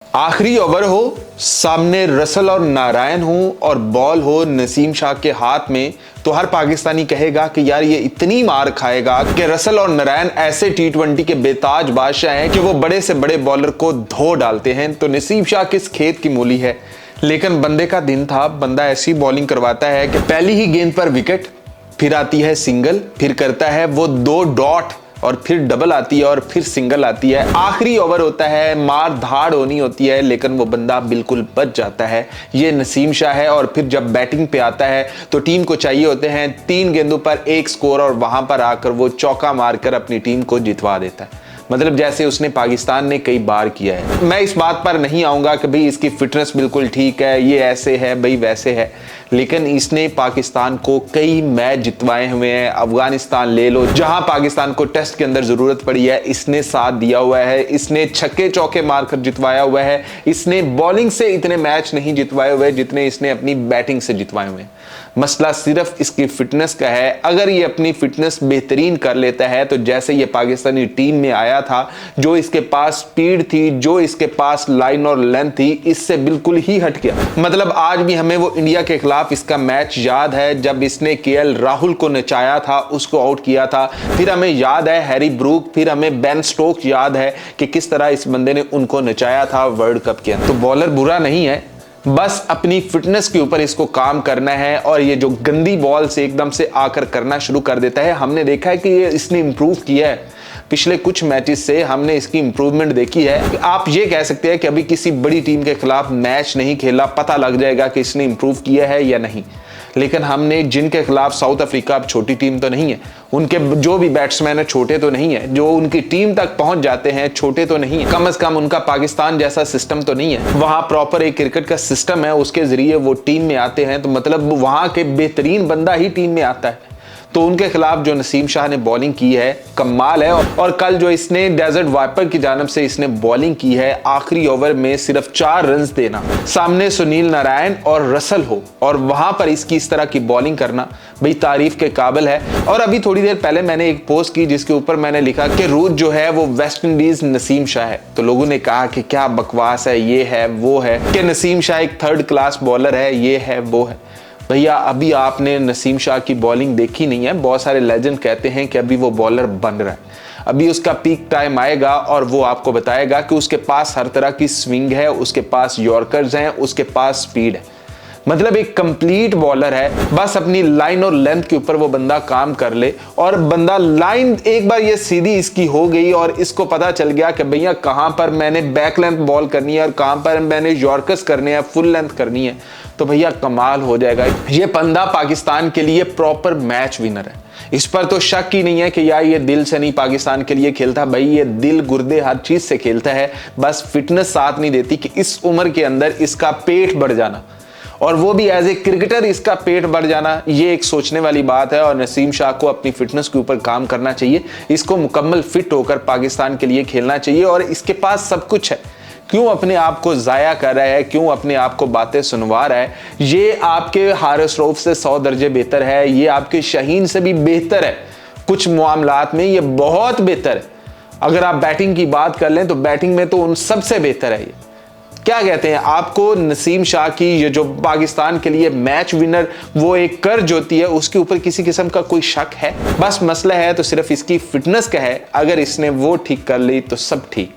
आखिरी ओवर हो, सामने रसल और नारायण हो और बॉल हो नसीम शाह के हाथ में, तो हर पाकिस्तानी कहेगा कि यार ये इतनी मार खाएगा कि रसल और नारायण ऐसे टी20 के बेताज बादशाह हैं कि वो बड़े से बड़े बॉलर को धो डालते हैं। तो नसीम शाह किस खेत की मूली है, लेकिन बंदे का दिन था। बंदा ऐसी बॉलिंग करवाता है कि पहली ही गेंद पर विकेट, फिर आती है सिंगल, फिर करता है वो 2 डॉट और फिर डबल आती है और फिर सिंगल आती है। आखिरी ओवर होता है, मार धाड़ होनी होती है, लेकिन वो बंदा बिल्कुल बच जाता है। ये नसीम शाह है। और फिर जब बैटिंग पे आता है तो टीम को चाहिए होते हैं 3 गेंदों पर 1 स्कोर, और वहां पर आकर वो चौका मारकर अपनी टीम को जितवा देता है। मतलब जैसे उसने पाकिस्तान ने कई बार किया है। मैं इस बात पर नहीं आऊंगा कि भाई इसकी फिटनेस बिल्कुल ठीक है, ये ऐसे है, भाई वैसे है, लेकिन इसने पाकिस्तान को कई मैच जितवाए हुए हैं। अफगानिस्तान ले लो, जहां पाकिस्तान को टेस्ट के अंदर जरूरत पड़ी है, इसने साथ दिया हुआ है। इसने छक्के चौके मारकर जितवाया हुआ है। इसने बॉलिंग से इतने मैच नहीं जितवाए हुए जितने इसने अपनी बैटिंग से जितवाए हुए हैं। मसला सिर्फ इसकी फिटनेस का है। अगर ये अपनी फिटनेस बेहतरीन कर लेता है तो जैसे ये पाकिस्तानी टीम में आया था, जो इसके पास स्पीड थी, जो इसके पास लाइन और लेंथ थी, इससे बिल्कुल ही हट गया। मतलब आज भी हमें वो इंडिया के खिलाफ इसका मैच याद है जब इसने केएल राहुल को नचाया था, उसको आउट किया था। फिर हमें याद है हैरी ब्रूक, फिर हमें बेन स्टोक्स याद है कि किस तरह इस बंदे ने उनको नचाया था वर्ल्ड कप के अंदर। तो बॉलर बुरा नहीं है, बस अपनी फिटनेस के ऊपर इसको काम करना है। और ये जो गंदी बॉल से एकदम से आकर करना शुरू कर देता है, हमने देखा है कि ये इसने इंप्रूव किया है। पिछले कुछ मैचेस से हमने इसकी इंप्रूवमेंट देखी है। आप ये कह सकते हैं कि अभी किसी बड़ी टीम के खिलाफ मैच नहीं खेला, पता लग जाएगा कि इसने इंप्रूव किया है या नहीं। लेकिन हमने जिनके खिलाफ, साउथ अफ्रीका अब छोटी टीम तो नहीं है, उनके जो भी बैट्समैन है छोटे तो नहीं है, जो उनकी टीम तक पहुंच जाते हैं छोटे तो नहीं है। कम से कम उनका पाकिस्तान जैसा सिस्टम तो नहीं है। वहां प्रॉपर एक क्रिकेट का सिस्टम है, उसके जरिए वो टीम में आते हैं। तो मतलब वहां के बेहतरीन बंदा ही टीम में आता है। तो उनके खिलाफ जो नसीम शाह ने बॉलिंग की है कमाल है। और कल जो इसने डेजर्ट वाइपर की जानिब से इसने बॉलिंग की है, आखिरी ओवर में सिर्फ 4 रन देना, सामने सुनील नारायण और रसल हो, और वहां पर इसकी इस तरह की बॉलिंग करना भाई तारीफ के काबिल है। और अभी थोड़ी देर पहले मैंने एक पोस्ट की जिसके ऊपर मैंने लिखा कि रूट जो है वो वेस्ट इंडीज नसीम शाह है। तो लोगों ने कहा कि क्या बकवास है, ये है वो है, कि नसीम शाह एक 3rd क्लास बॉलर है, ये है वो है। भैया अभी आपने नसीम शाह की बॉलिंग देखी नहीं है। बहुत सारे लेजेंड कहते हैं कि अभी वो बॉलर बन रहा है, अभी उसका पीक टाइम आएगा और वो आपको बताएगा कि उसके पास हर तरह की स्विंग है, उसके पास यॉर्कर्स हैं, उसके पास स्पीड है। मतलब एक कंप्लीट बॉलर है। बस अपनी लाइन और लेंथ के ऊपर वो बंदा काम कर ले, और बंदा लाइन एक बार ये सीधी इसकी हो गई और इसको पता चल गया कि भैया कहां पर मैंने बैक लेंथ बॉल करनी है और कहां पर मैंने यॉर्कर्स करने हैं, फुल लेंथ करनी है, तो भैया कमाल हो जाएगा। ये बंदा पाकिस्तान के लिए प्रॉपर मैच विनर है, इस पर तो शक ही नहीं है कि यार ये दिल से नहीं पाकिस्तान के लिए खेलता। भाई ये दिल गुर्दे हर चीज से खेलता है, बस फिटनेस साथ नहीं देती कि इस उम्र के अंदर इसका पेट बढ़ जाना, और वो भी एज ए क्रिकेटर इसका पेट बढ़ जाना, ये एक सोचने वाली बात है। और नसीम शाह को अपनी फिटनेस के ऊपर काम करना चाहिए। इसको मुकम्मल फिट होकर पाकिस्तान के लिए खेलना चाहिए। और इसके पास सब कुछ है, क्यों अपने आप को जाया कर रहा है, क्यों अपने आप को बातें सुनवा रहा है। ये आपके हारिस रऊफ से 100 दर्जे बेहतर है, ये आपके शाहीन से भी बेहतर है, कुछ मामलात में ये बहुत बेहतर है। अगर आप बैटिंग की बात कर लें तो बैटिंग में तो उन सबसे बेहतर है। ये क्या कहते हैं, आपको नसीम शाह की ये जो पाकिस्तान के लिए मैच विनर वो एक कर्ज होती है, उसके ऊपर किसी किस्म का कोई शक है? बस मसला है तो सिर्फ इसकी फिटनेस का है। अगर इसने वो ठीक कर ली तो सब ठीक।